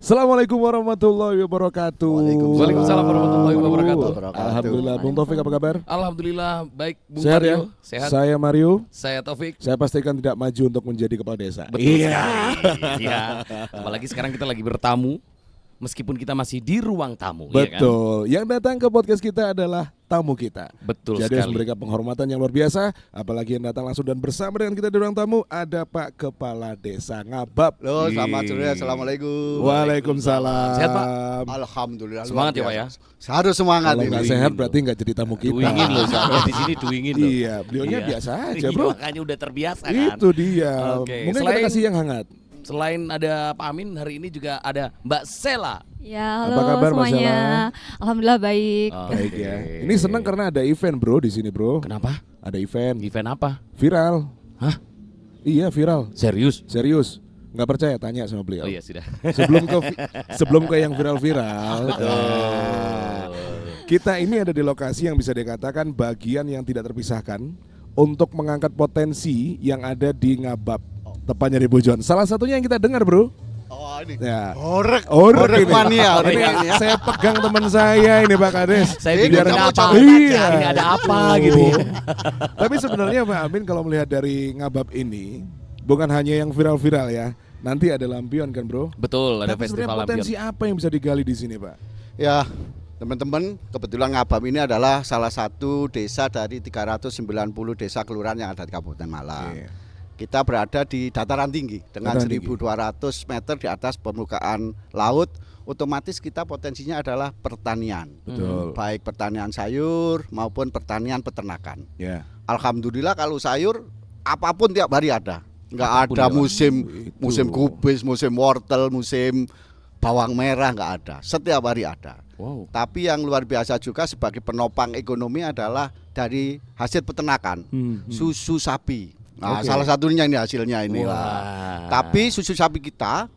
Assalamualaikum warahmatullahi wabarakatuh. Waalaikumsalam warahmatullahi wabarakatuh. Alhamdulillah, Bung Taufik apa kabar? Alhamdulillah baik, Bung Sehat Mario. ya? Sehat. Saya Mario. Saya Taufik. Saya pastikan tidak maju untuk menjadi kepala desa. Betul sekali. Iya. Apalagi sekarang kita lagi bertamu, meskipun kita masih di ruang tamu. Iya kan? Betul. Yang datang ke podcast kita adalah tamu kita. Betul Jadi harus sekali. memberikan penghormatan yang luar biasa. Apalagi yang datang langsung dan bersama dengan kita di ruang tamu ada Pak Kepala Desa Ngabab. Halo, selamat sore. Assalamualaikum. Waalaikumsalam. Sehat, Pak? Alhamdulillah. Semangat ya, luar Pak ya. biasa. Harus semangat Kalau ini. nggak sehat berarti nggak jadi tamu kita. Duingin loh, soalnya di sini duingin loh. Iya, beliaunya Iya. biasa aja Iya, bro. makanya udah terbiasa kan. Itu dia. Oke, Mungkin kita selain- kasih yang hangat. Selain ada Pak Amin, hari ini juga ada Mbak Sela. Ya, Apa halo kabar, Mbak semuanya. Sela? Alhamdulillah baik. Baik ya. Ini senang karena ada event bro di sini bro. Kenapa? Ada event Event apa? viral. Hah? Iya viral. Serius? Serius. Nggak percaya tanya sama beliau. Oh iya sudah. Sebelum ke yang viral-viral. Kita ini ada di lokasi yang bisa dikatakan bagian yang tidak terpisahkan untuk mengangkat potensi yang ada di Ngabab. Tepatnya di Bojon. Salah satunya yang kita dengar bro. Oh, ini. Ya. Orek Orek ini. mania. Ini Orek saya pegang teman saya ini Pak Kades. Saya Ini biar kamu apa? jangan Iya. Ini ada apa gitu ya. Tapi sebenarnya Pak Amin kalau melihat dari Ngabab ini bukan hanya yang viral-viral ya. Nanti ada lampion kan bro. Betul, ada Tapi festival sebenarnya potensi lampion. apa yang bisa digali di sini Pak? Ya, teman-teman, kebetulan Ngabab ini adalah salah satu desa dari 390 desa kelurahan yang ada di Kabupaten Malang. Iya. Kita berada di dataran tinggi dengan Dataran tinggi. 1.200 meter di atas permukaan laut. Otomatis kita potensinya adalah pertanian. Betul. Baik pertanian sayur maupun pertanian peternakan. Ya. Alhamdulillah kalau sayur apapun tiap hari ada. Nggak Apapun ada ya, Pak. Itu. musim kubis, musim wortel, musim bawang merah nggak ada. Setiap hari ada. Wow. Tapi yang luar biasa juga sebagai penopang ekonomi adalah dari hasil peternakan, susu sapi. Nah, Oke. salah satunya ini hasilnya ini. Wah. Tapi susu sapi kita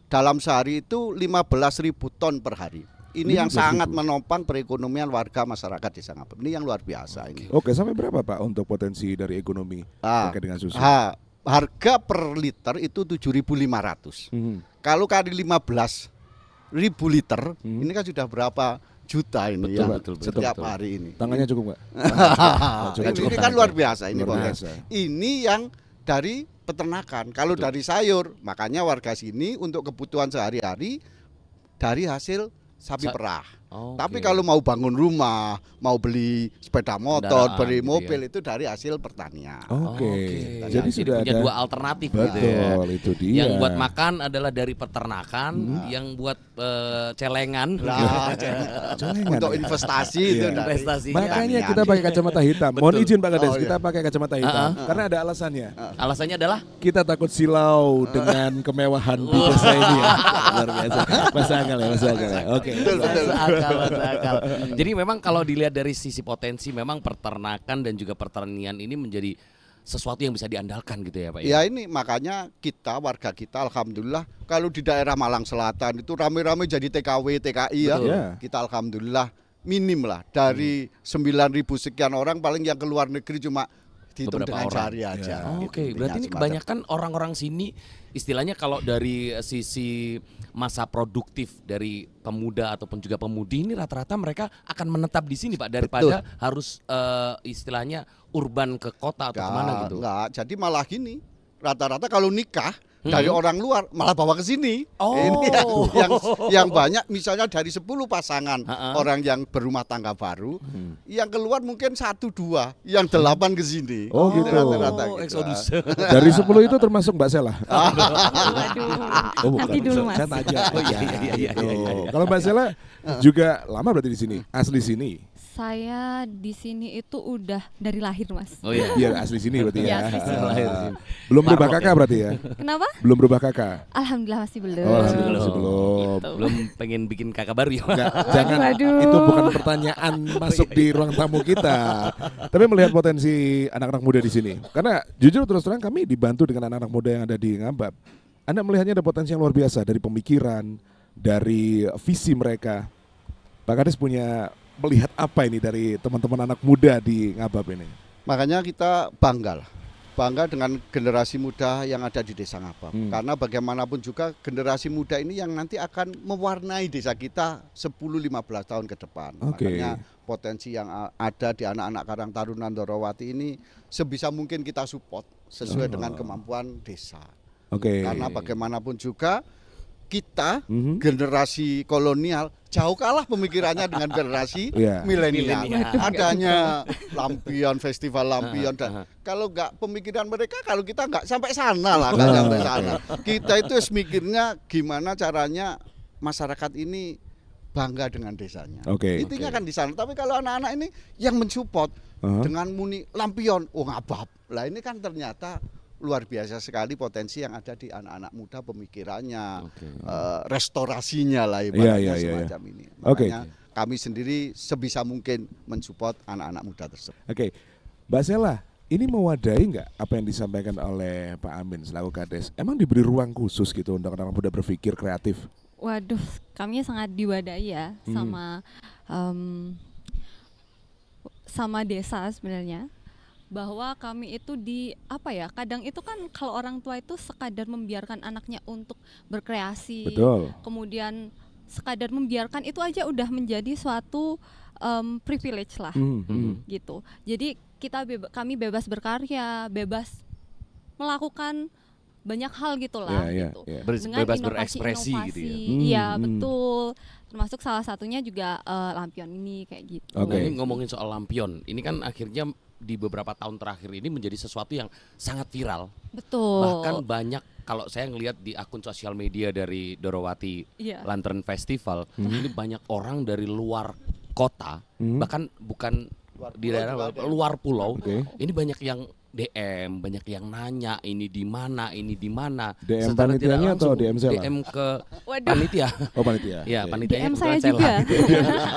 dalam sehari itu 15.000 ton per hari. Ini yang 15.000. sangat menopang perekonomian warga masyarakat Desa Ngabab. Ini yang luar biasa ini. Oke, sampai berapa Pak untuk potensi dari ekonomi terkait dengan susu? Harga per liter itu 7.500. Kalau kali 15.000 liter, ini kan sudah berapa juta ini Betul, ya betul, betul, setiap betul. hari ini. Tangannya cukup nggak? Ini kan luar biasa ini Luar potensi. biasa. Ini yang dari peternakan. Kalau dari sayur, makanya warga sini untuk kebutuhan sehari-hari dari hasil sapi perah. Oke. Tapi kalau mau bangun rumah, mau beli sepeda motor, Kendaraan beli gitu mobil ya. itu dari hasil pertanian. Oke. Oke. Jadi sudah punya ada dua alternatif gitu ya. Betul, itu dia. Yang buat makan adalah dari peternakan, yang buat celengan. Nah, Celengan untuk ya? investasi Iya. itu dari Investasinya. Makanya pertanian. kita pakai kacamata hitam. Mohon Betul. izin Pak Kades, Oh, iya. kita pakai kacamata hitam karena ada alasannya. Alasannya adalah Kita takut silau dengan kemewahan di desa ini ya. Luar biasa. Masuk akal ya, masuk akal ya. Oke. masuk akal, masuk akal. Jadi memang kalau dilihat dari sisi potensi, memang peternakan dan juga pertanian ini menjadi sesuatu yang bisa diandalkan gitu ya Pak ya. Ya ini makanya kita warga kita alhamdulillah kalau di daerah Malang Selatan itu rame-rame jadi TKW, TKI ya. Betul. Ya. Kita alhamdulillah minim lah dari 9.000 sekian orang paling yang keluar negeri cuma dihitung Beberapa dengan orang. jari aja. Oh, gitu. Oke, Intinya berarti ini semacam. kebanyakan orang-orang sini istilahnya kalau dari sisi masa produktif dari pemuda ataupun juga pemudi ini rata-rata mereka akan menetap di sini Pak daripada harus istilahnya urban ke kota atau kemana gitu. Enggak, jadi malah gini. Rata-rata kalau nikah dari orang luar malah bawa ke sini. Oh. Ini yang banyak misalnya dari 10 pasangan orang yang berumah tangga baru, yang keluar mungkin 1-2, yang 8 ke sini. Oh, gitu. Rata-rata Oh, gitu. eksodus. Dari 10 itu termasuk Mbak Sela. Waduh. Nanti dulu Mas. Saya tanya. Oh, iya. Kalau Mbak Sela juga lama berarti di sini, asli sini. Saya di sini itu udah dari lahir Mas. Oh iya. Iya asli sini berarti Iya, ya. asli sini. Belum berubah Marlok kakak ya? berarti ya. Kenapa? Belum berubah kakak. Alhamdulillah masih belum. Oh, masih belum. Gitu. Belum pengen bikin kakak baru ya. Enggak, jangan Waduh. itu bukan pertanyaan masuk di ruang tamu kita. Tapi melihat potensi anak-anak muda di sini. Karena jujur terus terang kami dibantu dengan anak-anak muda yang ada di Ngabab. Anda melihatnya ada potensi yang luar biasa dari pemikiran, dari visi mereka. Pak Kades punya melihat apa ini dari teman-teman anak muda di Ngabab ini? Makanya kita bangga lah bangga dengan generasi muda yang ada di Desa Ngabab. Karena bagaimanapun juga generasi muda ini yang nanti akan mewarnai desa kita 10-15 tahun ke depan. Oke. Makanya potensi yang ada di anak-anak Karang Taruna Ndorowati ini sebisa mungkin kita support sesuai dengan kemampuan desa. Oke. Karena bagaimanapun juga kita generasi kolonial jauh kalah pemikirannya dengan generasi Iya. milenial. Milenial. Adanya lampion, festival lampion dan kalau nggak pemikiran mereka, kalau kita nggak sampai sana lah, nggak sampai sana. Kita itu mikirnya gimana caranya masyarakat ini bangga dengan desanya. Oke. Intinya kan di sana. Tapi kalau anak-anak ini yang mensupport dengan muni lampion, Ngabab. Lah ini kan ternyata luar biasa sekali potensi yang ada di anak-anak muda pemikirannya, restorasinya lah ibaratnya semacam ini. Makanya kami sendiri sebisa mungkin mensupport anak-anak muda tersebut. Oke, Mbak Sela, ini mewadahi nggak apa yang disampaikan oleh Pak Amin selaku Kades? Emang diberi ruang khusus gitu untuk anak-anak muda berpikir kreatif? Waduh, kami sangat diwadahi ya sama desa sebenarnya. Bahwa kami itu kadang itu kan kalau orang tua itu sekadar membiarkan anaknya untuk berkreasi, Betul. kemudian sekadar membiarkan itu aja udah menjadi suatu privilege lah, gitu. Jadi kami bebas berkarya, bebas melakukan banyak hal gitulah, gitu. Dengan Bebas inovasi-inovasi, berekspresi gitu ya. Iya betul. Termasuk salah satunya juga lampion ini kayak gitu. Nah, ini ngomongin soal lampion, ini kan akhirnya di beberapa tahun terakhir ini menjadi sesuatu yang sangat viral. Betul. Bahkan banyak, kalau saya ngelihat di akun sosial media dari Ndorowati Lantern Festival, ini banyak orang dari luar kota, bahkan bukan di daerah luar pulau. Ini banyak yang DM, banyak yang nanya ini di mana. DM Secara tidak panitianya atau langsung, DM Sela? DM ke panitia. Oh panitia. Ya, Oke. panitianya DM saya kebetulan juga.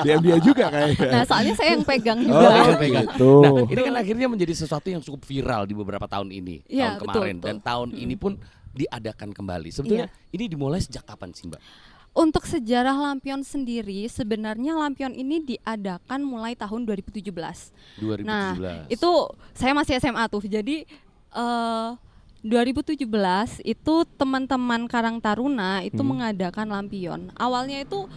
DM dia juga kayaknya. Nah, soalnya saya yang pegang Oh, juga. gitu. Nah, ini kan akhirnya menjadi sesuatu yang cukup viral di beberapa tahun ini, Iya, tahun kemarin, betul. dan tahun ini pun diadakan kembali. Sebetulnya ini dimulai sejak kapan sih, Mbak? Untuk sejarah lampion sendiri, sebenarnya lampion ini diadakan mulai tahun 2017. 2017. Nah, itu saya masih SMA tuh. Jadi 2017 itu teman-teman Karang Taruna itu mengadakan lampion. Awalnya itu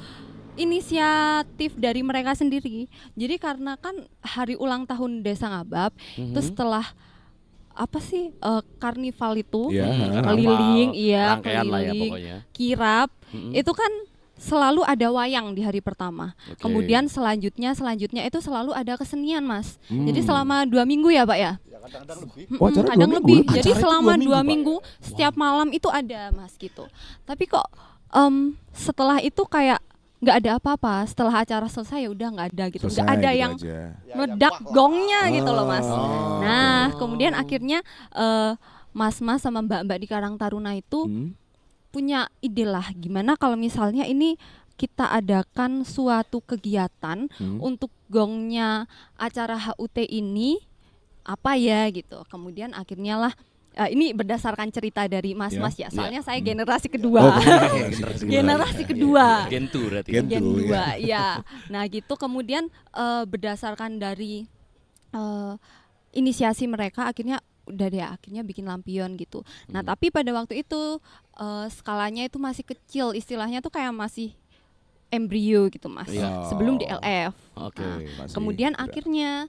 inisiatif dari mereka sendiri. Jadi karena kan hari ulang tahun Desa Ngabab itu setelah karnival itu keliling, rangkaian lah ya pokoknya. kirap, itu kan selalu ada wayang di hari pertama. Kemudian selanjutnya itu selalu ada kesenian, Mas. Jadi selama 2 minggu ya, Pak ya. Kadang-kadang lebih. Kadang lebih. Acara Jadi itu selama 2 Pak? minggu setiap malam itu ada, Mas, gitu. Tapi kok setelah itu kayak nggak ada apa-apa. Setelah acara selesai ya udah nggak ada gitu. Nggak Selesai ada gitu yang aja. meledak gongnya gitu loh, Mas. Nah, kemudian akhirnya mas-mas sama mbak-mbak di Karang Taruna itu punya ide lah gimana kalau misalnya ini kita adakan suatu kegiatan untuk gongnya acara HUT ini apa ya gitu. Kemudian akhirnya lah ini berdasarkan cerita dari mas-mas ya. Soalnya saya generasi kedua. Generasi kedua. Gen 2 berarti. Gen Gen 2, 2 ya. Nah gitu kemudian berdasarkan dari inisiasi mereka akhirnya bikin lampion gitu. Nah tapi pada waktu itu skalanya itu masih kecil, istilahnya tuh kayak masih embrio gitu, Mas. Sebelum DLF. Nah, kemudian akhirnya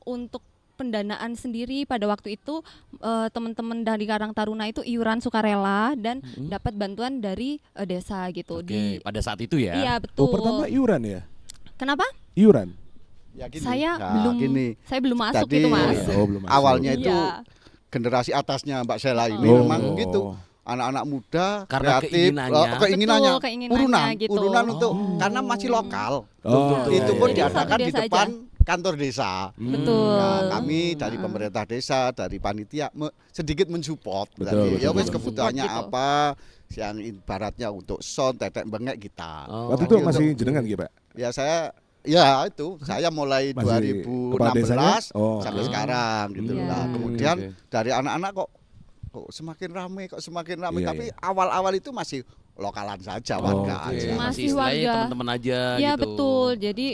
untuk pendanaan sendiri pada waktu itu teman-teman dari Karang Taruna itu iuran sukarela dan dapat bantuan dari desa gitu. Pada saat itu ya. Iya betul. pertama iuran ya? Kenapa? Iuran. Ya, gini. Saya Nah, saya belum masuk Tadi, gitu, Mas. belum masuk. awalnya itu Iya. generasi atasnya Mbak Sela ini memang gitu. Anak-anak muda Karena kreatif, keinginannya, Betul, keinginannya gitu. urunan untuk karena masih lokal. Itu pun diadakan di Desa depan kantor desa. Betul. Nah, kami dari pemerintah desa, dari panitia sedikit mensupport. Betul, Ya wes betul. kebutuhannya Support gitu. apa, yang ibaratnya untuk sound, tetek bengek kita. Waktu itu masih jenengan gitu, Pak? Ya saya saya mulai Masih 2016 kepala desanya? sampai sekarang gitu. Iya. Nah, kemudian dari anak-anak kok semakin ramai Iya, tapi awal-awal itu masih lokalan saja, warga oke. aja. Masih istilahnya warga. teman-teman aja Ya gitu. betul. Jadi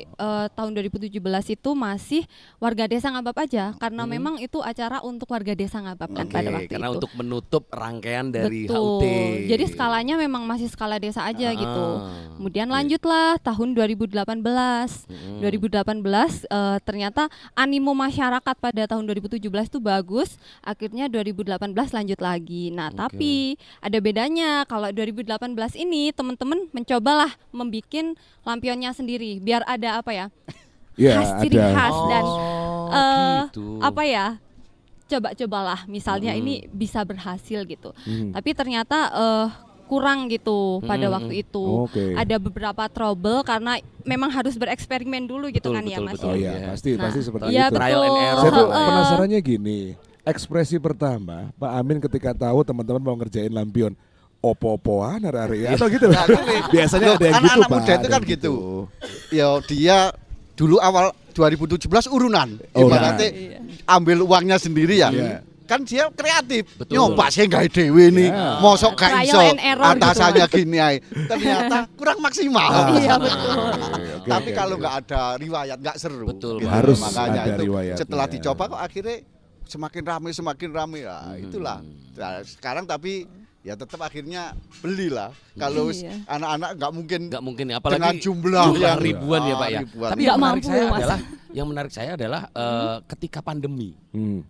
tahun 2017 itu masih warga desa Ngabab aja karena memang itu acara untuk warga desa Ngabab kan Oke, pada waktu karena itu. untuk menutup rangkaian dari Betul. HUT. Jadi skalanya memang masih skala desa aja gitu. Kemudian oke. lanjutlah tahun 2018. 2018 ternyata animo masyarakat pada tahun 2017 itu bagus. Akhirnya 2018 lanjut lagi. Nah, Oke. tapi ada bedanya. Kalau 2018 ini teman-teman mencobalah membikin lampionnya sendiri biar ada apa ya? Ya, khas ciri ada. khas dan gitu. apa ya? Coba-cobalah misalnya ini bisa berhasil gitu. Tapi ternyata kurang gitu pada waktu itu. Oke. Ada beberapa trouble karena memang harus bereksperimen dulu gitu Betul, kan ya betul, Mas. betul. Oh ya? iya, Iya. pasti seperti Iya itu. Trial and betul. error. Saya tuh Heeh. penasarannya gini, ekspresi pertama Pak Amin ketika tahu teman-teman mau ngerjain lampion, opo-opoan hari-hari atau gitu. Nah, gini. Biasanya Loh, ada yang gitu, anak-anak Pak. muda itu ada kan yang gitu. Ya dia dulu awal 2017 urunan. Oh, Ibaratnya iya. ambil uangnya sendiri ya. Iya. Kan dia kreatif. Betul. Nyoba sih gawe dhewe nih. Ya. Mosok gak Trial iso. and error Atasannya gini ae. Ternyata kurang maksimal. Iya betul. Oke, Tapi oke, kalau oke. nggak ada riwayat nggak seru. Betul, Gitu. harus Makanya ada itu riwayatnya. setelah dicoba kok akhirnya semakin ramai. Nah, itulah. Nah, sekarang tapi ya tetap akhirnya belilah. Kalau Iya. anak-anak nggak mungkin Nggak mungkin apalagi dengan jumlah yang ribuan ya Pak ya. ribuan. Tapi Nggak yang menarik mampu, saya Mas. adalah ketika pandemi.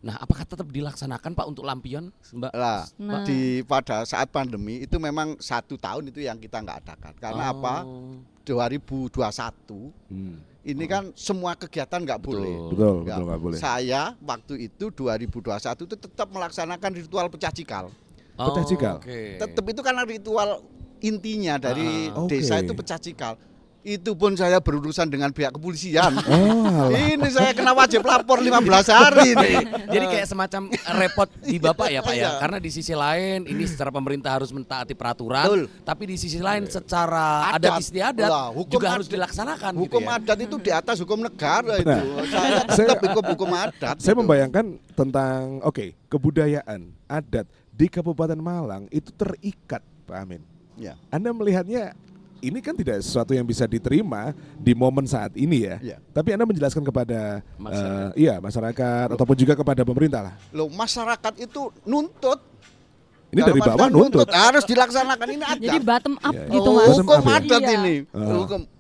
Nah, apakah tetap dilaksanakan Pak untuk lampion, Mbak? Lah, Nah. pada saat pandemi itu memang 1 tahun itu yang kita nggak adakan. Karena apa? 2021 ini kan semua kegiatan nggak boleh. Betul, Ya. nggak boleh. Saya waktu itu 2021 itu tetap melaksanakan ritual pecah cikal. Pecah cikal? Oke. Tetap itu karena ritual intinya dari Oke. desa itu pecah cikal. Itu pun saya berurusan dengan pihak kepolisian. Oh, alah. Ini saya kena wajib lapor 15 hari nih. Jadi kayak semacam repot di Bapak ya Pak ya. Iya. Karena di sisi lain ini secara pemerintah harus mentaati peraturan, Betul. tapi di sisi lain secara adat istiadat Lah, hukum juga adat. harus dilaksanakan Hukum gitu ya. adat itu di atas hukum negara itu. Nah, Saya tetap hukum adat. Saya gitu. membayangkan tentang kebudayaan adat di Kabupaten Malang itu terikat, Pak Amin. Ya. Anda melihatnya ini kan tidak sesuatu yang bisa diterima di momen saat ini ya. Iya. Tapi Anda menjelaskan kepada Masyarakat. masyarakat ataupun juga kepada pemerintah lah. Loh, masyarakat itu nuntut. Ini dari Dalam bawah artian nuntut. harus dilaksanakan ini adat. Jadi bottom up Iya, iya. gitu Oh, Mas. Bottom hukum up ya? adat Iya. ini. Ah.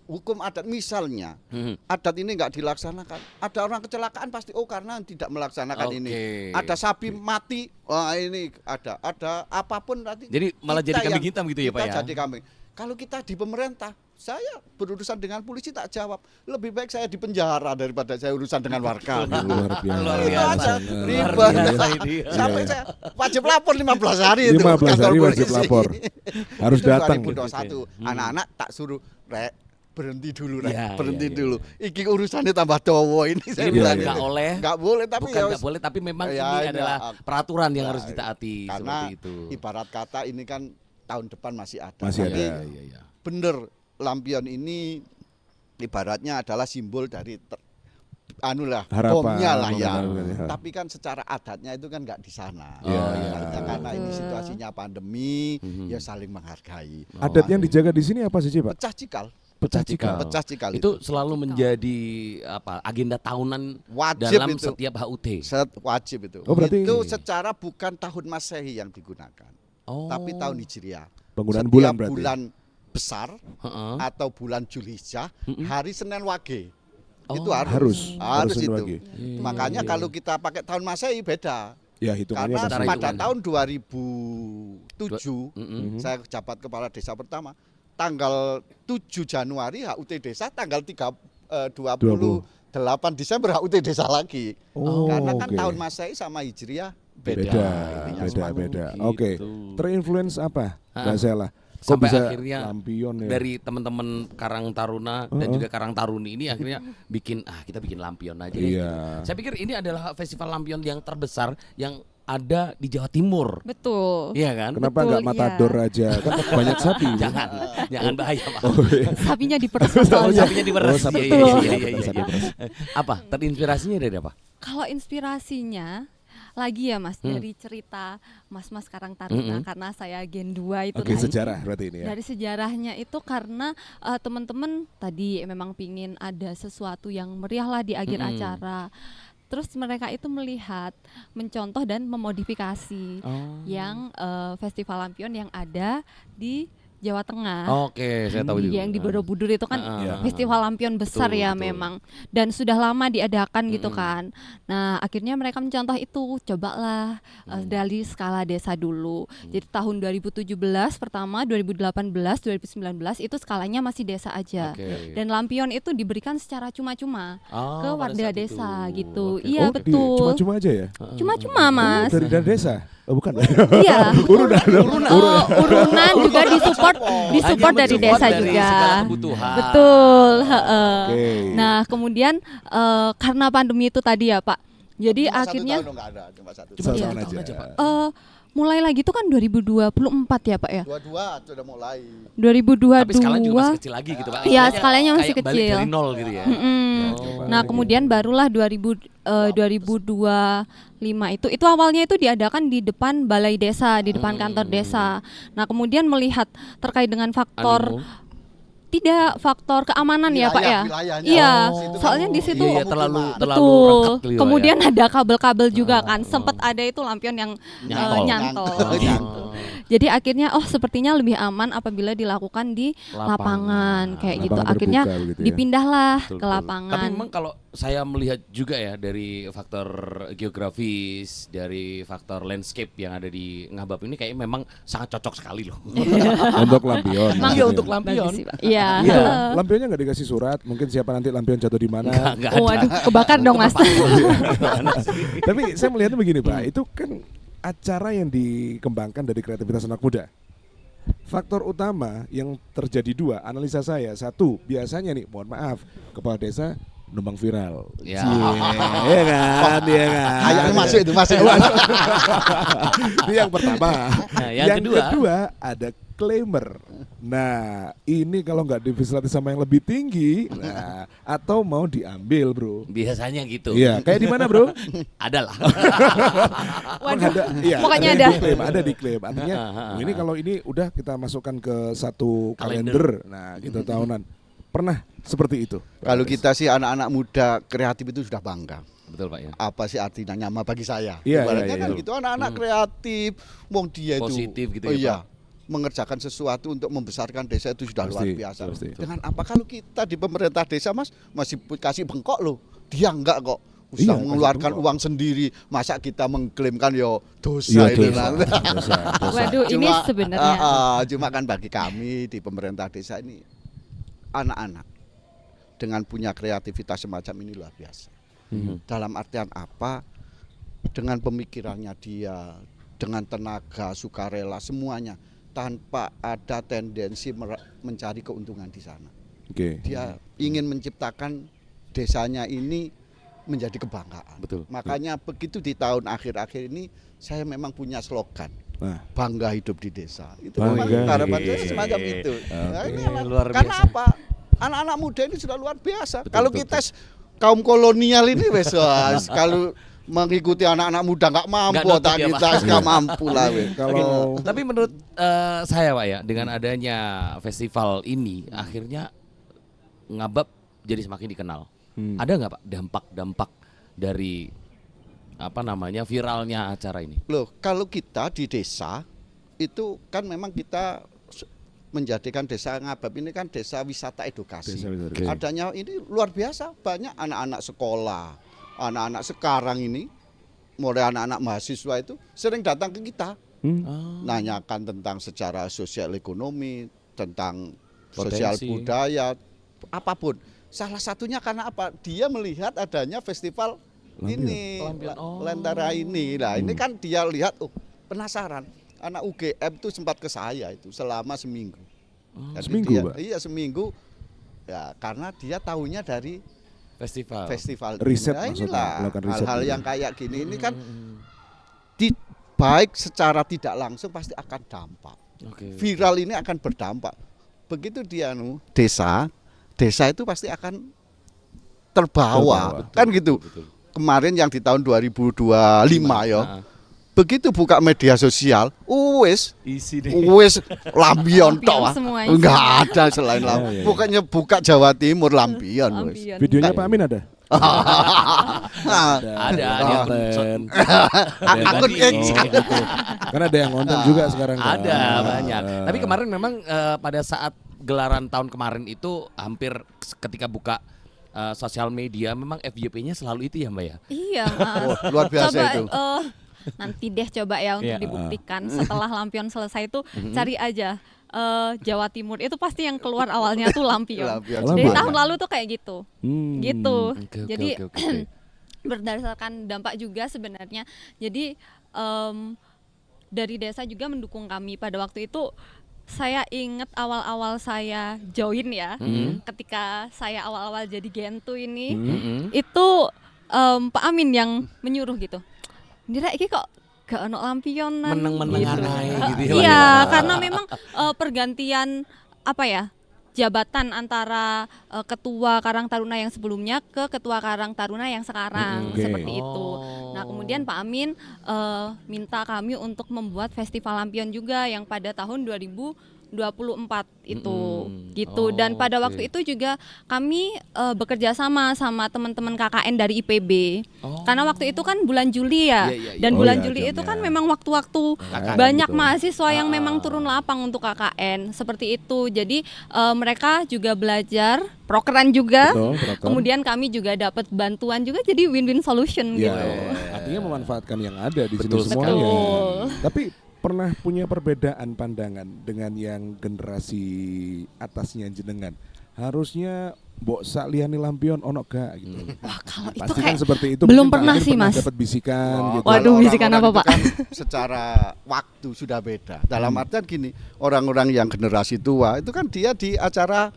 Hukum adat misalnya Hmm. adat ini nggak dilaksanakan, ada orang kecelakaan pasti karena tidak melaksanakan Oke. ini. Ada sapi mati, wah ini ada apapun nanti. Jadi malah jadi kambing hitam gitu ya, Pak ya? Kita jadi kambing. Kalau kita di pemerintah, saya berurusan dengan polisi tak jawab. Lebih baik saya di penjara daripada saya urusan dengan warga. Luar biasa. Luar Itu biasa. aja. Luar Ribet. biasa ini. Sampai Iya. saya wajib lapor 15 hari itu. 15 kantor hari wajib polisi. lapor. Harus Itu datang. 2021. Anak-anak tak suruh berhenti dulu, Rek. Iya, Berhenti iya, iya. dulu. Iki urusannya tambah dowo ini. Ini Saya Iya, bukan bilang iya. nggak oleh, nggak boleh tapi bukan ya nggak boleh, tapi memang Ya, ini ini, adalah peraturan yang ya, harus ditaati karena seperti itu. ibarat kata ini kan tahun depan masih ada. Masih Tapi ada. Iya. bener lampion ini ibaratnya adalah simbol dari Harapan, bomnya lah ya. benar-benar. Tapi kan secara adatnya itu kan nggak di sana. Iya. Karena ini Betul. situasinya pandemi, ya saling menghargai. Adat yang dijaga di sini apa sih, Pak? Pecah cikal, Pecah cikal. pecah cikal Itu selalu menjadi agenda tahunan wajib dalam itu. setiap HUT. Wajib itu. Oh, berarti- Itu secara bukan tahun Masehi yang digunakan, Oh. tapi tahun Hijriah. Penggunaan Setiap bulan berarti. bulan besar Heeh. atau bulan Zulhijjah, hari Senin Wage. Oh, Itu harus harus Senin itu. Wage. Makanya kalau kita pakai tahun Masehi beda. Ya hitungannya Karena Secara masih. pada hitungan. tahun 2007 saya jabat kepala desa pertama, tanggal 7 Januari HUT desa, tanggal 28 Desember HUT desa lagi. Oh, Karena kan oke. tahun Masehi sama Hijriah beda. Beda, Intinya beda, seperti beda. gitu. Oke. Terinfluence apa? Mbak Sela? Kok Sampai bisa akhirnya lampion ya? dari teman-teman Karang Taruna dan juga Karang Taruni ini akhirnya kita bikin lampion aja. Iya. Saya pikir ini adalah festival lampion yang terbesar yang ada di Jawa Timur. Betul. Iya kan? Kenapa Betul, nggak Matador iya. aja? Kan banyak sapi. Jangan bahaya Pak. Sapinya diperes Oh, soalnya. sapinya diperes. Oh, sapi Iya, peres. iya, iya, iya, Sapi iya. peres. Apa? Terinspirasinya dari apa? Kalau inspirasinya lagi ya Mas dari cerita Mas-mas Karang Taruna karena saya Gen 2 itu Oke, tadi. sejarah berarti ini ya. Dari sejarahnya itu karena teman-teman tadi memang pingin ada sesuatu yang meriah lah di akhir acara. Terus mereka itu melihat, mencontoh dan memodifikasi yang festival lampion yang ada di Jawa Tengah. Oke, saya tahu juga. Yang di Borobudur itu kan festival lampion besar Betul, ya betul. memang, dan sudah lama diadakan gitu kan. Nah akhirnya mereka mencontoh itu, cobalah dari skala desa dulu. Jadi tahun 2017 pertama, 2018, 2019 itu skalanya masih desa aja. Oke. Dan lampion itu diberikan secara cuma-cuma ke pada warga saat desa itu. gitu. Oke. Iya betul. Cuma-cuma aja ya. Cuma-cuma Mas. Dari desa. Oh, bukan. Iya. Urunan. Urunan juga disupport Hanya dari mensupport desa dari juga. segala kebutuhan. Betul. Heeh. Oke. Nah kemudian karena pandemi itu tadi ya Pak. Jadi Cuma akhirnya 1 tahun nggak ada, cuma 1 Cuma tahun. Iya. Setahun tahun aja. aja, Pak. mulai lagi itu kan 2024 ya Pak ya. 22 sudah mulai. 2022. Tapi skalanya juga masih kecil lagi gitu Pak. Iya, Istilahnya skalanya masih kayak balik kecil. dari nol gitu ya. Nah kemudian barulah 2025 itu awalnya itu diadakan di depan balai desa, di depan kantor desa. Nah kemudian melihat terkait dengan faktor Animo. tidak faktor keamanan ya Pak ya. Wilayahnya. Iya, Situ kan soalnya di situ Iya, terlalu betul. rengkap gitu ya. Kemudian ada kabel-kabel juga kan. Sempat ada itu lampion yang Nyantol. nyantol. Nyantol. Gitu. Jadi akhirnya sepertinya lebih aman apabila dilakukan di lapangan kayak gitu. Lapangan Akhirnya terbuka begitu ya. dipindahlah Betul, ke betul. lapangan. Tapi memang kalau saya melihat juga ya dari faktor geografis, dari faktor landscape yang ada di Ngabab ini kayak memang sangat cocok sekali loh. Untuk lampion. Iya, maksudnya. untuk lampion. Bagus sih, Pak. Iya. Iya, lampionnya nggak dikasih surat. Mungkin siapa nanti lampion jatuh di mana. Enggak ada. Waduh, kebakar dong Mas. Tapi saya melihatnya begini Pak, itu kan acara yang dikembangkan dari kreativitas anak muda. Faktor utama yang terjadi dua, analisa saya. Satu, biasanya nih, mohon maaf, kepala desa numpang viral. Ya. Iya kan, iya kan. Kayaknya masuk itu, masuk. Itu yang pertama. Nah, yang kedua, ada claimer. Nah, ini kalau nggak difasilitasi sama yang lebih tinggi, nah, atau mau diambil, bro. Biasanya gitu. Iya, kayak di mana, bro? Ada lah. Waduh. Iya, Pokoknya yang ada. diklaim, ada diklaim. Artinya ini kalau ini udah kita masukkan ke satu kalender. Nah, gitu tahunan. Pernah seperti itu? Kalau kita sih anak-anak muda kreatif itu sudah bangga. Betul Pak ya. Apa sih artinya nyama bagi saya? Iya, Ibaratnya iya, kan iya. gitu, anak-anak kreatif, wong dia itu Positif gitu oh ya, iya, mengerjakan sesuatu untuk membesarkan desa itu sudah luar Pasti, biasa. pasti. Dengan apa kalau kita di pemerintah desa Mas masih kasih bengkok loh, dia enggak kok. Iya, Sudah kasih mengeluarkan bengkok. uang sendiri, masa kita mengklaimkan yo dosa Iya, itu dosa, lah. dosa. Waduh, ini sebenarnya Cuma kan bagi kami di pemerintah desa ini anak-anak dengan punya kreativitas semacam ini luar biasa. Dalam artian apa? Dengan pemikirannya dia, dengan tenaga, sukarela semuanya, tanpa ada tendensi mencari keuntungan di sana. Oke. Dia ingin menciptakan desanya ini menjadi kebanggaan. Betul. Makanya begitu di tahun akhir-akhir ini saya memang punya slogan. Nah, Bangga hidup di desa. Itu Bangga memang harapan hidup. saya semacam itu. Nah, ini Luar karena biasa. apa? Anak-anak muda ini sudah luar biasa. Betul, Kalau betul, kita kaum kolonial ini wes wes, kalau mengikuti anak-anak muda nggak mampu, Nggak tak nutup ya, kita Pak. nggak mampu lah wes. kalau Tapi menurut saya Pak ya, dengan adanya festival ini akhirnya Ngabab jadi semakin dikenal. Ada nggak Pak dampak-dampak dari apa namanya viralnya acara ini? Loh, kalau kita di desa itu kan memang kita menjadikan desa Ngabab ini kan desa wisata edukasi. Desa wisata edukasi. Adanya ini luar biasa, banyak anak-anak sekolah, anak-anak sekarang ini, mulai anak-anak mahasiswa itu sering datang ke kita, nanyakan tentang secara sosial ekonomi, tentang sosial Potensi. budaya, apapun. Salah satunya karena apa? Dia melihat adanya festival Lampion. ini, Lampion. Oh. Lentera ini. Nah, ini kan dia lihat, penasaran. Anak UGM itu sempat ke saya itu selama seminggu. Jadi Seminggu, dia, Pak? Iya seminggu. Ya karena dia tahunya dari Festival. festival. Riset Nah, maksudnya, inilah melakukan riset hal-hal dulu. yang kayak gini ini kan baik secara tidak langsung pasti akan dampak. Oke. Viral ini akan berdampak. Begitu dia desa itu pasti akan terbawa. Terbawa. Kan gitu. Betul. kemarin yang di tahun 2025 ya. Heeh. Begitu buka media sosial, Isi deh. wis lampion tok. Lampion semuanya. Enggak ada selain Iya, lampion. iya. Bukannya buka Jawa Timur lampion wis. Lampion. Videonya Pak Amin ada? Ada dia konten. Akun X. Karena ada yang nonton juga sekarang kan. Ada banyak. Tapi kemarin memang pada saat gelaran tahun kemarin itu hampir ketika buka sosial media memang FYP-nya selalu itu ya Mbak ya. Iya, Mas. Oh, luar biasa Coba, itu. nanti deh coba ya untuk Iya. dibuktikan setelah lampion selesai itu cari aja Jawa Timur itu pasti yang keluar awalnya tuh lampion. Lampion. Dari Lampion. tahun lalu tuh kayak gitu. Gitu. Oke. Jadi berdasarkan dampak juga sebenarnya. Jadi dari desa juga mendukung kami pada waktu itu. Saya ingat awal-awal saya join ya, ketika saya awal-awal jadi Gentu ini, itu Pak Amin yang menyuruh gitu. Dira iki kok gak ono lampionan. Meneng-menengan ae gitu ya. Iya, karena memang pergantian apa ya? Jabatan antara ketua Karang Taruna yang sebelumnya ke ketua Karang Taruna yang sekarang, Oke. seperti itu. Nah, kemudian Pak Amin minta kami untuk membuat festival lampion juga yang pada tahun 2024 itu gitu. Dan pada waktu itu juga kami bekerja sama teman-teman KKN dari IPB. Karena waktu itu kan bulan Juli ya. Iya, iya, iya. Dan Oh bulan iya, Juli itu jamnya. kan memang waktu-waktu KKN, banyak betul. mahasiswa yang memang turun lapang untuk KKN seperti itu. Jadi mereka juga belajar prokeran juga. Betul, proker. Kemudian kami juga dapat bantuan juga, jadi win-win solution Ya, gitu. artinya memanfaatkan yang ada di Betul sini semuanya. Betul. Tapi pernah punya perbedaan pandangan dengan yang generasi atasnya jenengan. Harusnya mbok sak liyane lampion ono gak gitu. Wah, kalau itu Pasti kan kayak seperti itu. belum Mungkin Pak pernah Amin sih, Mas. Dapat bisikan gitu. Waduh, Kalau bisikan orang-orang apa, itu kan secara waktu sudah beda. Dalam artian gini, orang-orang yang generasi tua itu kan dia di acara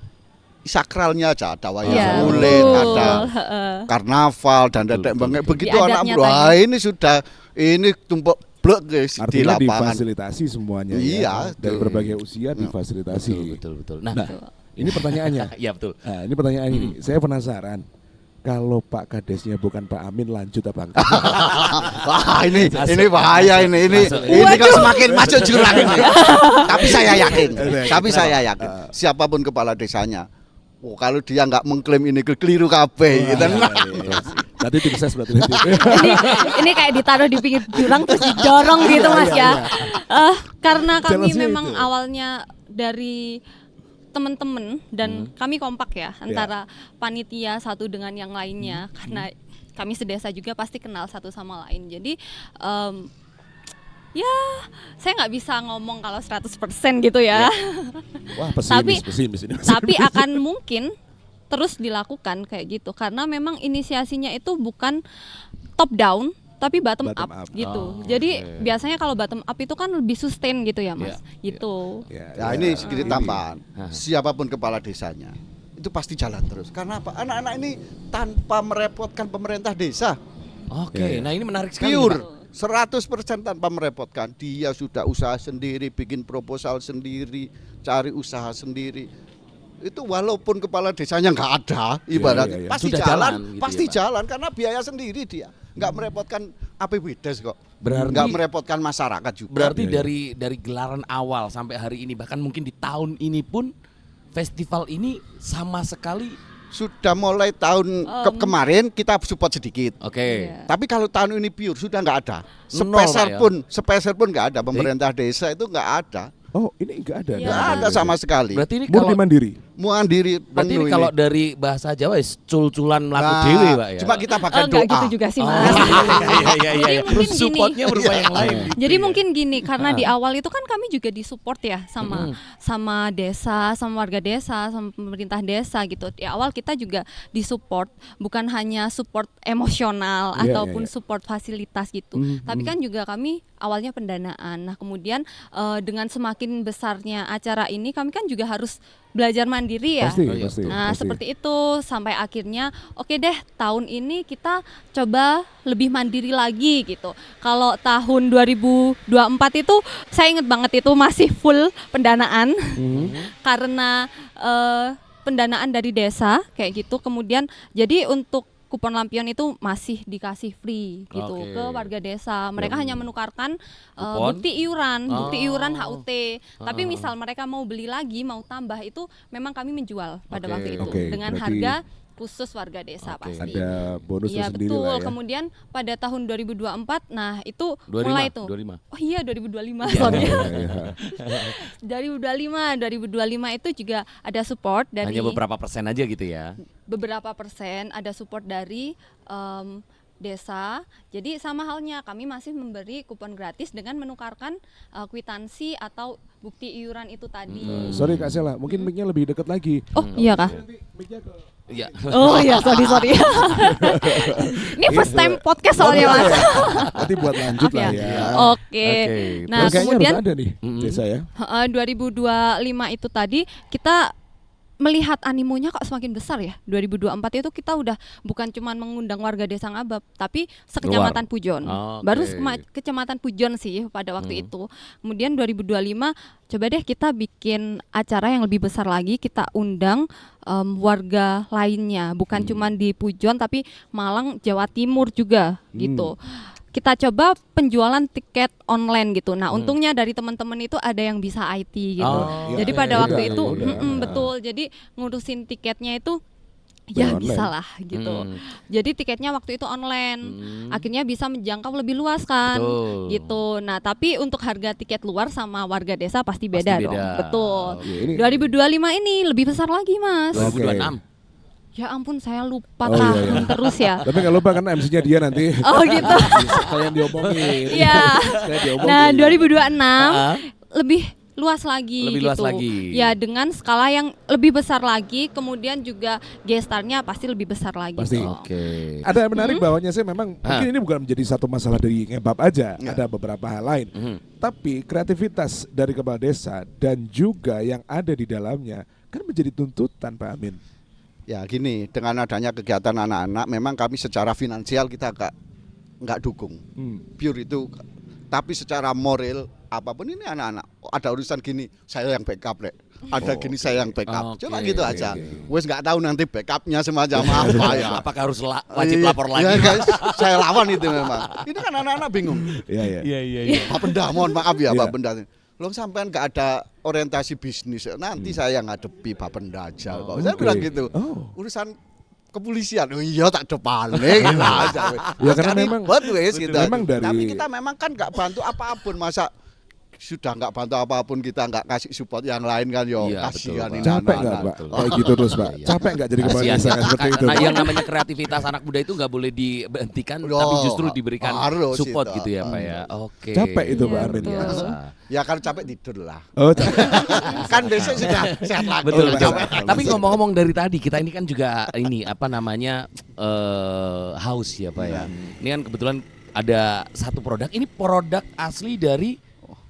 sakralnya aja, ada wayang Iya, kulit, betul. ada Heeh. karnaval dan dedek betul, bengek. betul. Begitu Di anak adatnya wah tadi. ini sudah ini tumpuk blek guys di Artinya lapangan. difasilitasi semuanya Iya, ya. Dari betul. berbagai usia difasilitasi. Betul. Nah, ini pertanyaannya. Iya betul. Nah, ini pertanyaan ini. Saya penasaran. Kalau Pak Kadesnya bukan Pak Amin lanjut apa enggak? Wah ini bahaya ini kan semakin masuk jurang ini. Tapi saya yakin, siapapun kepala desanya, kalau dia nggak mengklaim ini keliru kabeh, gitu. Berarti tim ses berarti. ini kayak ditaruh di pinggir jurang terus didorong gitu Mas ya. Karena kami Jelasnya memang itu. awalnya dari teman-teman dan kami kompak ya antara panitia satu dengan yang lainnya karena kami sedesa juga pasti kenal satu sama lain. Jadi ya saya nggak bisa ngomong kalau 100% gitu ya. Wah, Tapi- pesimis ini. Tapi akan mungkin terus dilakukan kayak gitu karena memang inisiasinya itu bukan top down tapi bottom Bottom up up. gitu. Oh, Jadi oke. biasanya kalau bottom up itu kan lebih sustain gitu ya Mas. Iya, Gitu. Ya, Nah ya. ini sedikit Ini. tambahan. Siapapun kepala desanya itu pasti jalan terus. Karena apa? Anak-anak ini tanpa merepotkan pemerintah desa, Oke, Ya, ya. nah ini menarik sekali. pure Pak. 100% tanpa merepotkan. Dia sudah usaha sendiri, bikin proposal sendiri, cari usaha sendiri. Itu walaupun kepala desanya nggak ada, ibaratnya iya. pasti Sudah jalan, jalan gitu pasti ya, Pak? jalan karena biaya sendiri dia, nggak merepotkan APBDes kok, Berarti- nggak merepotkan masyarakat juga. Berarti Iya, dari gelaran awal sampai hari ini bahkan mungkin di tahun ini pun festival ini sama sekali. Sudah mulai tahun kemarin kita support sedikit. Oke. Iya. Tapi kalau tahun ini pure sudah nggak ada. Nol, Pak, ya? Sepeser pun nggak ada. Pemerintah desa itu nggak ada. Oh, ini enggak ada. Iya. Nggak ada sama sekali. Berarti ini Murni kalau mandiri. Mandiri berarti ini penuh kalau ini. dari bahasa Jawa Nah, cul-culan melaku dewe, Pak ya. Cuma kita pakai Enggak doa. gitu juga sih Mas. Iya. Jadi mungkin gini. Supportnya berupa yang lain. Jadi mungkin gini karena di awal itu kan kami juga disupport ya sama desa, sama warga desa, sama pemerintah desa gitu. Di awal kita juga disupport, bukan hanya support emosional Iya, ataupun iya. support fasilitas gitu. Tapi kan juga kami awalnya pendanaan. Nah, kemudian dengan semakin besarnya acara ini kami kan juga harus belajar mandiri ya. Pasti, Oh, iya. pasti. Nah pasti. seperti itu sampai akhirnya oke deh tahun ini kita coba lebih mandiri lagi gitu. Kalau tahun 2024 itu saya inget banget itu masih full pendanaan karena pendanaan dari desa kayak gitu. Kemudian jadi untuk kupon lampion itu masih dikasih free gitu Oke. ke warga desa. Mereka hanya menukarkan Kupon? bukti iuran HUT. Tapi Ah. misal mereka mau beli lagi, mau tambah itu memang kami menjual pada Oke. waktu itu Oke, dengan berarti harga khusus warga desa Oke. pasti. Ada bonusnya Iya sendiri betul. lah ya. Kemudian pada tahun 2024, nah itu 25, mulai tuh. 25. Oh iya 2025, Iya. sorry. Iya, iya. 2025 itu juga ada support dari Hanya beberapa persen aja gitu ya. beberapa persen, ada support dari desa. Jadi sama halnya kami masih memberi kupon gratis dengan menukarkan kwitansi atau bukti iuran itu tadi. Sorry Kak Sela, mungkin mic-nya lebih dekat lagi. Oh iya kah? Iya. Oh iya, sorry. Ini first time podcast soalnya Mas. Nanti buat lanjut Maaf lah ya. ya. Oke. Oke. Nah, Dan kayaknya kemudian harus ada nih desa ya. 2025 itu tadi kita melihat animonya kok semakin besar ya. 2024 itu kita udah bukan cuma mengundang warga desa Ngabab, tapi sekecamatan Luar. Pujon. Oke. Baru kecamatan Pujon sih pada waktu itu. Kemudian 2025 coba deh kita bikin acara yang lebih besar lagi, kita undang warga lainnya, bukan cuma di Pujon tapi Malang, Jawa Timur juga gitu. Kita coba penjualan tiket online gitu. Nah, untungnya dari teman-teman itu ada yang bisa IT gitu. Oh, Jadi ya, pada ya waktu udah, itu ya udah. betul. Jadi ngurusin tiketnya itu ya Online. bisa lah gitu. Jadi tiketnya waktu itu online. Akhirnya bisa menjangkau lebih luas kan. Betul. Gitu. Nah, tapi untuk harga tiket luar sama warga desa pasti beda, Pasti dong. beda. Betul. Ya, ini 2025 ini lebih besar lagi, Mas. 2026. Ya ampun, saya lupa Oh, iya, tahun iya. terus ya. tapi nggak lupa kan MC-nya dia nanti. Oh gitu. Kalian diomongin. Iya. Saya diomongin. Nah, 2026 Ah. lebih luas lagi Lebih gitu. luas lagi. Ya, dengan skala yang lebih besar lagi, kemudian juga gestarnya pasti lebih besar lagi. Pasti. dong. Oke. Ada yang menarik bahwanya saya memang Ah. mungkin ini bukan menjadi satu masalah dari Ngebab aja, ada beberapa hal lain. Tapi kreativitas dari kepala desa dan juga yang ada di dalamnya kan menjadi tuntutan Pak Amin. Ya gini, dengan adanya kegiatan anak-anak, memang kami secara finansial kita nggak dukung, pure itu. Tapi secara moral, apapun ini anak-anak, ada urusan gini, saya yang backup Rek. Ada gini saya yang backup. Cuma Oke, gitu oke, aja. oke. Wes nggak tahu nanti backupnya semacam apa ya. Apakah harus wajib Iya, lapor lagi? iya, guys, saya lawan itu memang. Ini kan anak-anak bingung. Iya, iya. Iya. Pak Benda, mohon maaf ya Iya. Pak Benda. Lo sampean nggak ada orientasi bisnis, nanti saya yang ngadepi Pak Benda aja kok. Saya Oke. bilang gitu. Oh. Urusan kepolisian, oh iya tak depan gitu aja. Ya, karena memang- gitu. memang dari- Tapi kita memang kan nggak bantu apapun, masa sudah nggak bantu apapun kita nggak kasih support yang lain kan yo, Iya, kasihan betul, ini Pak. Capek nggak anak-anak. Pak? Kayak gitu terus Pak. Capek nggak jadi kepala Kasihan desa ya. kayak seperti itu? Nah, yang namanya kreativitas anak muda itu nggak boleh dihentikan, Loh, tapi justru diberikan harus support itu. gitu ya Pak ya. Oke. Capek itu Pak Iya, Amin. betul. Biasa. Ya kalau capek tidur lah. Oh, capek. Kan besok sudah sehat lagi. Betul, Oh, betul. capek. Tapi ngomong-ngomong dari tadi, kita ini kan juga ini apa namanya haus ya Pak ya. Ini kan kebetulan ada satu produk. Ini produk asli dari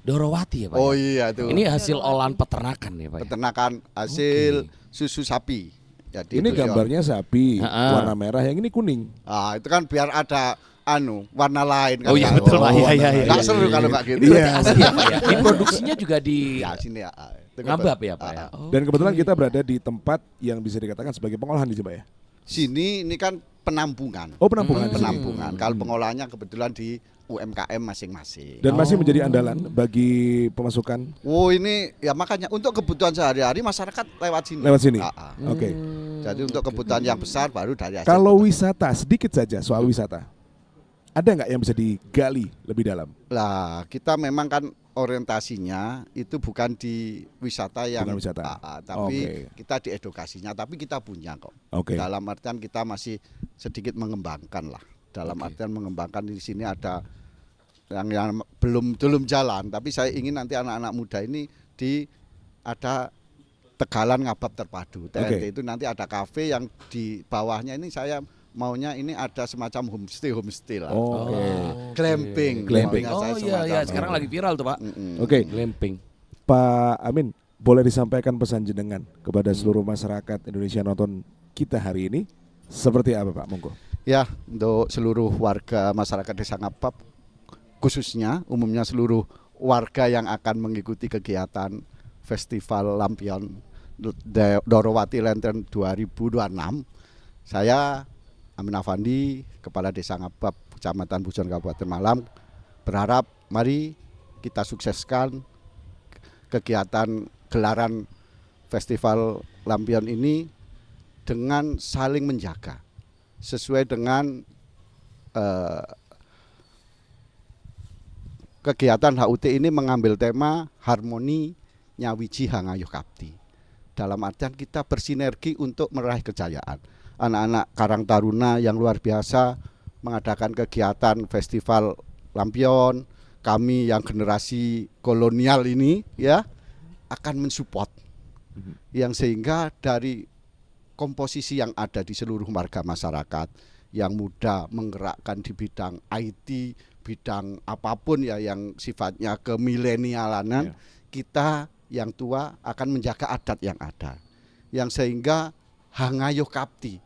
Dorowati ya Pak. Oh ya? iya tuh. Ini hasil olahan peternakan ya Pak. Ya? Peternakan hasil susu sapi. Jadi Ini itu, Yon. gambarnya sapi, Ha-ha. warna merah, yang ini kuning. Ah, itu kan biar ada warna lain kan. Oh iya, Kan? betul, Pak. Iya, iya, iya, Nggak iya, seru iya, kalau iya. nggak gitu. Iya. Berarti asli ya Pak ya. Diproduksinya juga di Ya sini ya. Itu kan, Ngabab Pak. ya Pak ya. Dan kebetulan kita berada di tempat yang bisa dikatakan sebagai pengolahan di sini Pak ya. Sini ini kan penampungan. Oh, penampungan. di sini. Penampungan. Kalau pengolahannya kebetulan di UMKM masing-masing. Dan masih menjadi andalan bagi pemasukan Oh ini ya makanya untuk kebutuhan sehari-hari masyarakat lewat sini. lewat sini. Ah. Oke. Jadi untuk kebutuhan yang besar baru dari hasil. Kalau wisata, sedikit saja soal wisata. Ada nggak yang bisa digali lebih dalam? Lah kita memang kan orientasinya itu bukan di wisata yang Bukan wisata. tapi kita di edukasinya, tapi kita punya kok. Oke. Dalam artian kita masih sedikit mengembangkan lah. Dalam artian mengembangkan di sini ada yang belum jalan, tapi saya ingin nanti anak-anak muda ini ada Tegalan Ngabab Terpadu. TNT Oke. itu nanti ada kafe yang di bawahnya ini saya maunya ini ada semacam homestay lah. Oke. Glamping. Glamping. Maunya saya Oh iya semacam iya, itu. sekarang lagi viral tuh Pak. Oke. Glamping. Pak Amin, boleh disampaikan pesan jenengan kepada seluruh masyarakat Indonesia nonton kita hari ini seperti apa Pak? Monggo. Ya, untuk seluruh warga masyarakat Desa Ngabab, khususnya umumnya seluruh warga yang akan mengikuti kegiatan Festival Lampion Dorowati Lantern 2026, saya Amin Afandi, Kepala Desa Ngabab, Kecamatan Bujon, Kabupaten Malang, berharap mari kita sukseskan kegiatan gelaran Festival Lampion ini dengan saling menjaga sesuai dengan kegiatan HUT ini mengambil tema harmoni nyawiji hangayuh kapti. Dalam artian kita bersinergi untuk meraih kejayaan. Anak-anak Karang Taruna yang luar biasa mengadakan kegiatan Festival Lampion. Kami yang generasi kolonial ini ya akan mensupport. Yang sehingga dari komposisi yang ada di seluruh warga masyarakat yang muda menggerakkan di bidang IT, bidang apapun ya yang sifatnya kemilenialanan, kita yang tua akan menjaga adat yang ada. Yang sehingga hangayuh kapti,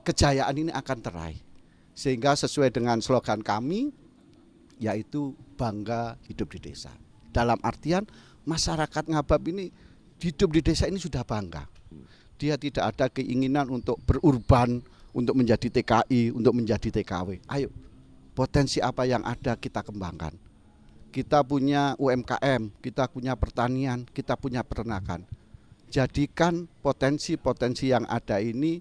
kejayaan ini akan teraih. Sehingga sesuai dengan slogan kami, yaitu bangga hidup di desa. Dalam artian masyarakat Ngabab ini hidup di desa ini sudah bangga. Dia tidak ada keinginan untuk berurban, untuk menjadi TKI, untuk menjadi TKW. Ayo, potensi apa yang ada kita kembangkan. Kita punya UMKM, kita punya pertanian, kita punya peternakan. Jadikan potensi-potensi yang ada ini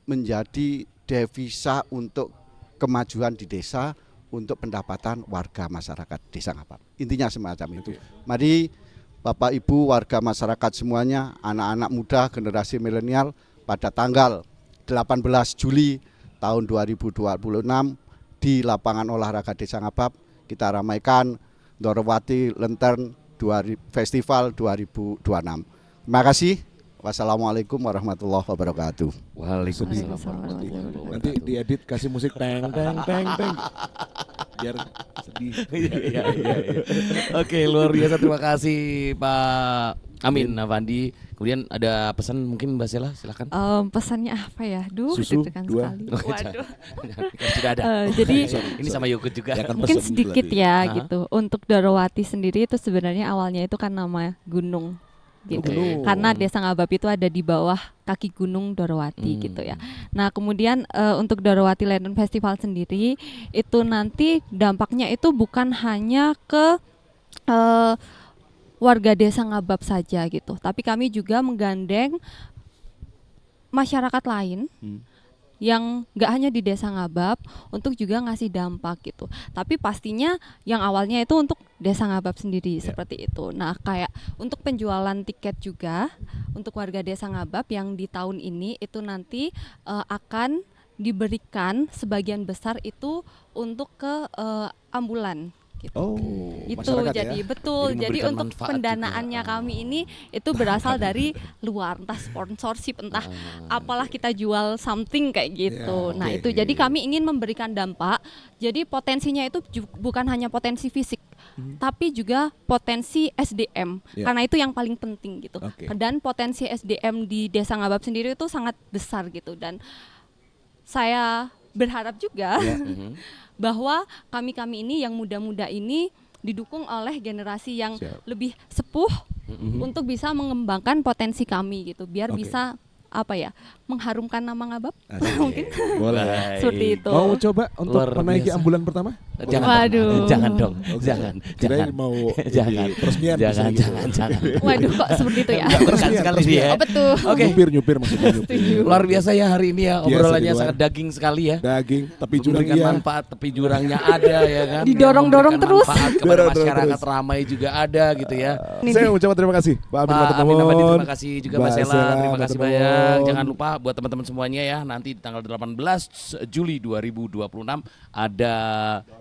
menjadi devisa untuk kemajuan di desa, untuk pendapatan warga masyarakat desa Ngabab. Intinya semacam itu. Mari Bapak Ibu warga masyarakat semuanya, anak-anak muda generasi milenial pada tanggal 18 Juli tahun 2026 di lapangan olahraga Desa Ngabab kita ramaikan Dorowati Lantern Festival 2026. Terima kasih. Wassalamualaikum warahmatullahi wabarakatuh. Waalaikumsalam. Nanti diedit kasih musik teng teng teng teng. Biar sedih. Iya. Oke, luar biasa, terima kasih Pak Amin Afandi. Kemudian ada pesan mungkin Mbak Sela, silakan. Pesannya apa ya? Susu, deg-degan 2. sekali. Waduh. Kan sudah ada. Jadi ini sama yogurt juga. Ya kan mungkin pesen sedikit berarti. ya gitu. Untuk Dorowati sendiri itu sebenarnya awalnya itu kan nama gunung gitu. Oke. Karena Desa Ngabab itu ada di bawah kaki gunung Dorowati gitu ya. Nah, kemudian untuk Dorowati Lantern Festival sendiri itu nanti dampaknya itu bukan hanya ke warga Desa Ngabab saja gitu. Tapi kami juga menggandeng masyarakat lain yang nggak hanya di Desa Ngabab untuk juga ngasih dampak gitu. Tapi pastinya yang awalnya itu untuk Desa Ngabab sendiri seperti itu. Nah, kayak untuk penjualan tiket juga untuk warga Desa Ngabab yang di tahun ini itu nanti akan diberikan sebagian besar itu untuk ke ambulan. Gitu. Oh, Itu masyarakat jadi ya? betul. Jadi Jadi memberikan untuk manfaat pendanaannya juga. kami ini itu berasal dari luar, entah sponsorship, entah apalah kita jual something kayak gitu. Ya, Nah, oke. itu jadi kami ingin memberikan dampak. Jadi potensinya itu bukan hanya potensi fisik, tapi juga potensi SDM. Ya. Karena itu yang paling penting gitu. Oke. Dan potensi SDM di Desa Ngabab sendiri itu sangat besar gitu, dan saya berharap juga bahwa kami ini yang muda-muda ini didukung oleh generasi yang Siap. lebih sepuh untuk bisa mengembangkan potensi kami gitu, biar Oke. bisa mengharumkan nama Ngabab. Asik. Mungkin Boleh. seperti itu. Mau coba untuk Luar menaiki biasa. ambulan pertama? Jangan Waduh. dong. Jangan dong. Oke. Jangan. Kirain Jangan. mau Jangan. ini, peresmian Jangan, misalnya gitu. jangan. Waduh, kok seperti itu ya? Berkat sekali dia. Oh, betul. Oke. Nyupir maksudnya nyupir. Luar biasa ya hari ini ya, Biasa obrolannya di luar. sangat daging sekali ya. Daging, tapi jurang Memberikan iya. manfaat, tepi jurangnya ada ya kan. Didorong-dorong Memberikan terus. manfaat kepada Dorong-dorong masyarakat terus. ramai juga ada gitu ya. Saya ucapkan terima kasih Pak Amin Pak Amin Afandi, Matemon. terima kasih juga Mbak Mbak Sela, Sela, terima Mbak kasih Matemon. banyak. Jangan lupa buat teman-teman semuanya ya, nanti di tanggal 18 Juli 2026 ada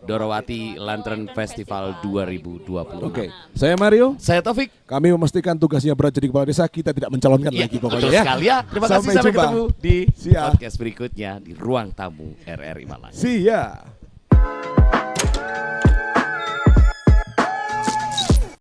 Dorowati Lantern Festival 2026. Oke, saya Mario. Saya Taufik. Kami memastikan tugasnya berat jadi kepala desa, kita tidak mencalonkan Iya, lagi betul pokoknya ya. sekali ya. Terima kasih, Sampai sampai jumpa. ketemu di Siap. podcast berikutnya di Ruang Tamu RRI Malang. See ya.